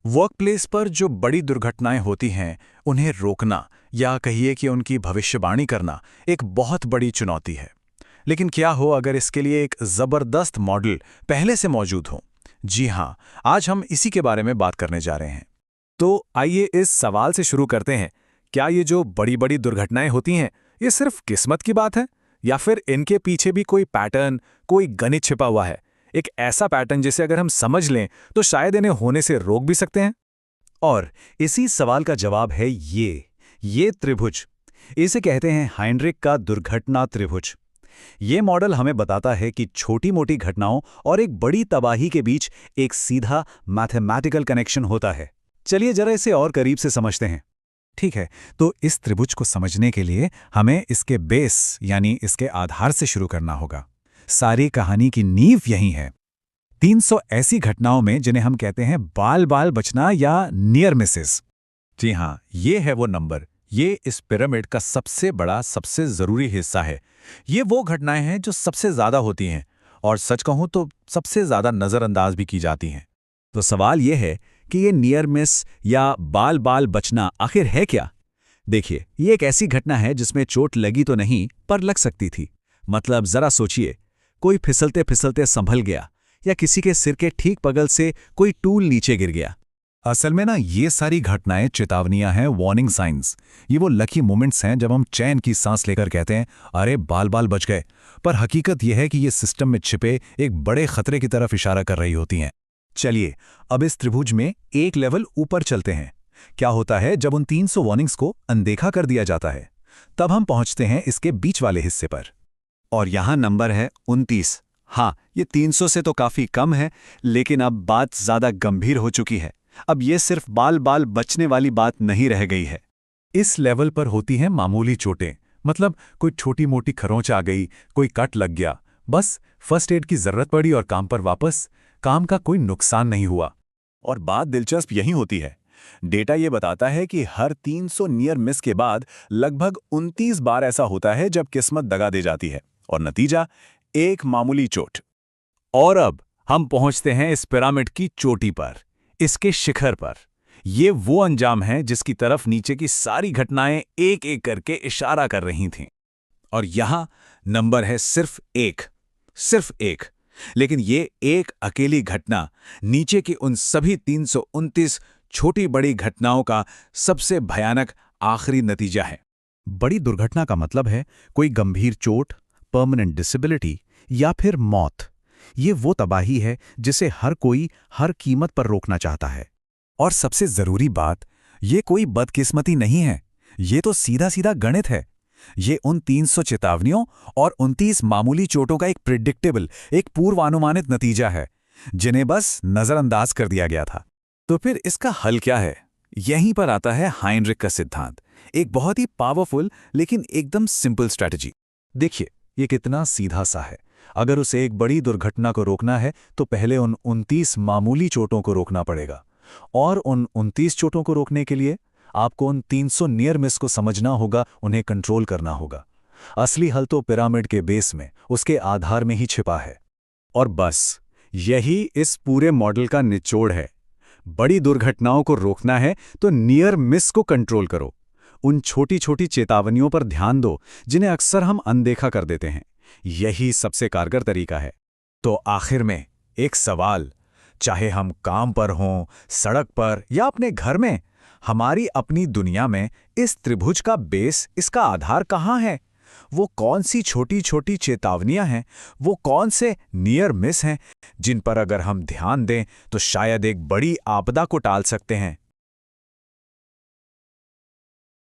Workplace पर जो बड़ी दुर्घटनाएं होती हैं, उन्हें रोकना या कहिए कि उनकी भविष्यवाणी करना एक बहुत बड़ी चुनौती है। लेकिन क्या हो अगर इसके लिए एक ज़बरदस्त मॉडल पहले से मौजूद हो? जी हाँ, आज हम इसी के बारे में बात करने जा रहे हैं। तो आइए इस सवाल से शुरू करते हैं। क्या ये जो बड़ी बड़ी दुर्घटनाएं होती हैं, ये सिर्फ किस्मत की बात है या फिर इनके पीछे भी कोई पैटर्न, कोई गणित छिपा हुआ है? एक ऐसा पैटर्न जिसे अगर हम समझ लें तो शायद इन्हें होने से रोक भी सकते हैं। और इसी सवाल का जवाब है ये त्रिभुज। इसे कहते हैं हाइंड्रिक का दुर्घटना त्रिभुज। ये मॉडल हमें बताता है कि छोटी-मोटी घटनाओं और एक बड़ी तबाही के बीच एक सीधा मैथमेटिकल कनेक्शन होता है। चलिए जरा इसे और करीब से समझते हैं। ठीक है, तो इस त्रिभुज को समझने के लिए हमें इसके बेस यानी इसके आधार से शुरू करना होगा। सारी कहानी की नींव यही है। 300 ऐसी घटनाओं में जिन्हें हम कहते हैं बाल बाल बचना या नियर मिसेस। जी हाँ, ये है वो नंबर। ये इस पिरामिड का सबसे बड़ा, सबसे ज़रूरी हिस्सा है। ये वो घटनाएं हैं जो सबसे ज़्यादा होती हैं और सच कहूँ तो सबसे ज़्यादा नज़रअंदाज भी की जाती हैं। तो सवाल यह है कि ये नियर मिस या बाल बाल बचना आखिर है क्या? देखिए, ये एक ऐसी घटना है जिसमें चोट लगी तो नहीं पर लग सकती थी। मतलब जरा सोचिए, कोई फिसलते फिसलते संभल गया या किसी के सिर के ठीक बगल से कोई टूल नीचे गिर गया। असल में ना, ये सारी घटनाएं चेतावनियां हैं, वार्निंग साइंस। ये वो लकी मोमेंट्स हैं जब हम चैन की सांस लेकर कहते हैं, अरे बाल बाल बच गए। पर हकीकत यह है कि ये सिस्टम में छिपे एक बड़े खतरे की तरफ इशारा कर रही होती हैं। चलिए अब इस त्रिभुज में एक लेवल ऊपर चलते हैं। क्या होता है जब उन 300 वार्निंग्स को अनदेखा कर दिया जाता है? तब हम पहुंचते हैं इसके बीच वाले हिस्से पर। और यहां नंबर है 29। हाँ, ये 300 से तो काफी कम है, लेकिन अब बात ज्यादा गंभीर हो चुकी है। अब ये सिर्फ बाल बाल बचने वाली बात नहीं रह गई है। इस लेवल पर होती हैं मामूली चोटें। मतलब कोई छोटी मोटी खरोंच आ गई, कोई कट लग गया, बस फर्स्ट एड की जरूरत पड़ी और काम पर वापस। काम का कोई नुकसान नहीं हुआ। और बात दिलचस्प यही होती है। डेटा ये बताता है कि हर 300 नियर मिस के बाद लगभग 29 बार ऐसा होता है जब किस्मत दगा दे जाती है और नतीजा एक मामूली चोट। और अब हम पहुंचते हैं इस पिरामिड की चोटी पर, इसके शिखर पर। ये वो अंजाम है जिसकी तरफ नीचे की सारी घटनाएं एक एक करके इशारा कर रही थीं। और यहां नंबर है सिर्फ एक। लेकिन ये एक अकेली घटना नीचे की उन सभी 329 छोटी बड़ी घटनाओं का सबसे भयानक आखिरी नतीजा है। बड़ी दुर्घटना का मतलब है कोई गंभीर चोट, परमानेंट डिसेबिलिटी या फिर मौत। ये वो तबाही है जिसे हर कोई हर कीमत पर रोकना चाहता है। और सबसे जरूरी बात, ये कोई बदकिस्मती नहीं है। ये तो सीधा सीधा गणित है। ये उन 300 चेतावनियों और 29 मामूली चोटों का एक प्रिडिक्टेबल, एक पूर्वानुमानित नतीजा है, जिन्हें बस नजरअंदाज कर दिया गया था। तो फिर इसका हल क्या है? यहीं पर आता है हाइंड्रिक का सिद्धांत, एक बहुत ही पावरफुल लेकिन एकदम सिंपल स्ट्रैटेजी। देखिए, ये कितना सीधा सा है। अगर उसे एक बड़ी दुर्घटना को रोकना है तो पहले उन 29 मामूली चोटों को रोकना पड़ेगा। और उन 29 चोटों को रोकने के लिए आपको उन 300 नियर मिस को समझना होगा, उन्हें कंट्रोल करना होगा। असली हल तो पिरामिड के बेस में, उसके आधार में ही छिपा है। और बस यही इस पूरे मॉडल का निचोड़ है। बड़ी दुर्घटनाओं को रोकना है तो नियर मिस को कंट्रोल करो। उन छोटी छोटी चेतावनियों पर ध्यान दो जिन्हें अक्सर हम अनदेखा कर देते हैं। यही सबसे कारगर तरीका है। तो आखिर में एक सवाल, चाहे हम काम पर हों, सड़क पर या अपने घर में, हमारी अपनी दुनिया में इस त्रिभुज का बेस, इसका आधार कहाँ है? वो कौन सी छोटी छोटी चेतावनियां हैं, वो कौन से नियर मिस हैं जिन पर अगर हम ध्यान दें तो शायद एक बड़ी आपदा को टाल सकते हैं?